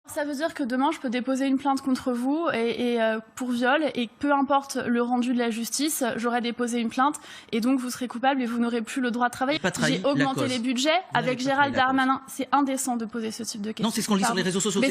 Ça veut dire que demain, je peux déposer une plainte contre vous pour viol et peu importe le rendu de la justice, j'aurai déposé une plainte et donc vous serez coupable et vous n'aurez plus le droit de travailler. J'ai augmenté les budgets avec Gérald Darmanin. C'est indécent de poser ce type de questions. Non, c'est ce qu'on lit sur les réseaux sociaux.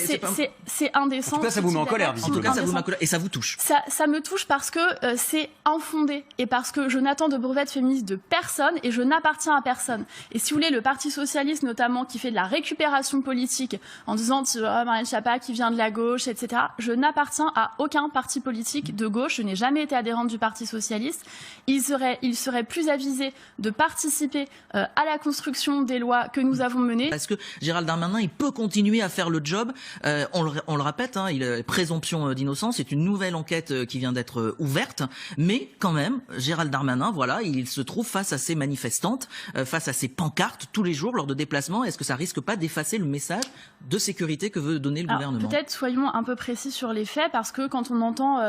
C'est indécent. En tout cas, ça vous met en colère. En tout cas, ça vous met en colère et ça vous touche. Ça me touche parce que c'est infondé et parce que je n'attends de brevet féministe de personne et je n'appartiens à personne. Et si vous voulez, le Parti socialiste notamment qui fait de la récupération politique en disant Marlène Schiappa qui vient de la gauche, etc. Je n'appartiens à aucun parti politique de gauche. Je n'ai jamais été adhérente du Parti socialiste. Il serait plus avisé de participer à la construction des lois que nous avons menées. Parce que Gérald Darmanin, il peut continuer à faire le job. On le répète, hein, il a présomption d'innocence. C'est une nouvelle enquête qui vient d'être ouverte. Mais quand même, Gérald Darmanin, voilà, il se trouve face à ces manifestantes, face à ces pancartes tous les jours lors de déplacements. Est-ce que ça risque pas d'effacer le message de sécurité que veut donner le gouvernement? Peut-être soyons un peu précis sur les faits, parce que quand on entend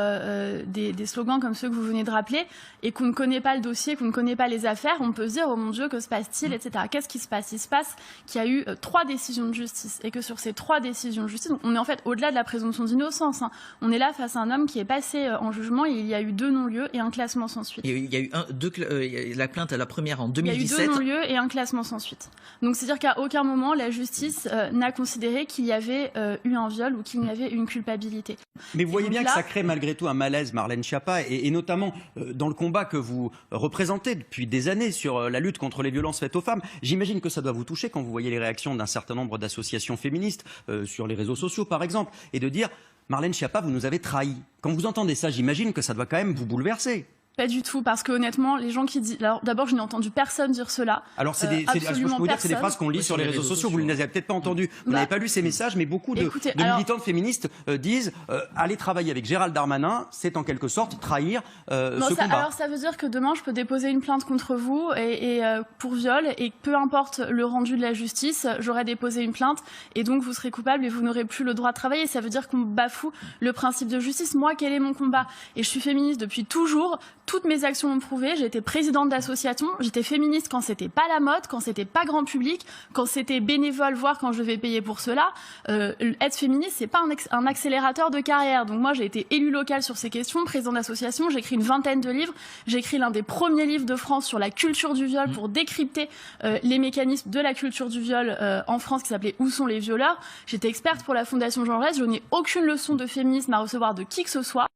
des slogans comme ceux que vous venez de rappeler et qu'on ne connaît pas le dossier, qu'on ne connaît pas les affaires, on peut se dire oh mon Dieu, que se passe-t-il, etc. Qu'est-ce qui se passe? Il se passe qu'il y a eu 3 décisions de justice et que sur ces 3 décisions de justice, on est en fait au-delà de la présomption d'innocence. Hein. On est là face à un homme qui est passé en jugement et il y a eu 2 non-lieux et un classement sans suite. Il y a eu la plainte à la première en 2017. Il y a eu 2 non-lieux et un classement sans suite. Donc c'est-à-dire qu'à aucun moment la justice n'a considéré qu'il y avait eu un viol ou qu'il y avait une culpabilité. Mais vous voyez bien que ça crée malgré tout un malaise, Marlène Schiappa, et notamment dans le combat que vous représentez depuis des années sur la lutte contre les violences faites aux femmes. J'imagine que ça doit vous toucher quand vous voyez les réactions d'un certain nombre d'associations féministes sur les réseaux sociaux par exemple, et de dire Marlène Schiappa, vous nous avez trahis. Quand vous entendez ça, j'imagine que ça doit quand même vous bouleverser. Pas du tout, parce que honnêtement, les gens qui disent... Alors d'abord, je n'ai entendu personne dire cela. Alors, je peux vous dire que c'est des phrases qu'on lit sur les réseaux sociaux. Vous ne les avez peut-être pas entendues. Vous n'avez pas lu ces messages, mais beaucoup de militantes féministes disent aller travailler avec Gérald Darmanin, c'est en quelque sorte trahir ce combat. Alors ça veut dire que demain, je peux déposer une plainte contre vous pour viol et peu importe le rendu de la justice, j'aurai déposé une plainte et donc vous serez coupable et vous n'aurez plus le droit de travailler. Ça veut dire qu'on bafoue le principe de justice. Moi, quel est mon combat? Et je suis féministe depuis toujours. Toutes mes actions l'ont prouvé. J'ai été présidente d'association. J'étais féministe quand c'était pas la mode, quand c'était pas grand public, quand c'était bénévole, voire quand je devais payer pour cela. Être féministe, c'est pas un accélérateur de carrière. Donc moi, j'ai été élue locale sur ces questions, présidente d'association. J'ai écrit une 20aine de livres. J'ai écrit l'un des premiers livres de France sur la culture du viol pour décrypter les mécanismes de la culture du viol en France, qui s'appelait Où sont les violeurs. J'étais experte pour la Fondation Jean Jaurès. Je n'ai aucune leçon de féminisme à recevoir de qui que ce soit.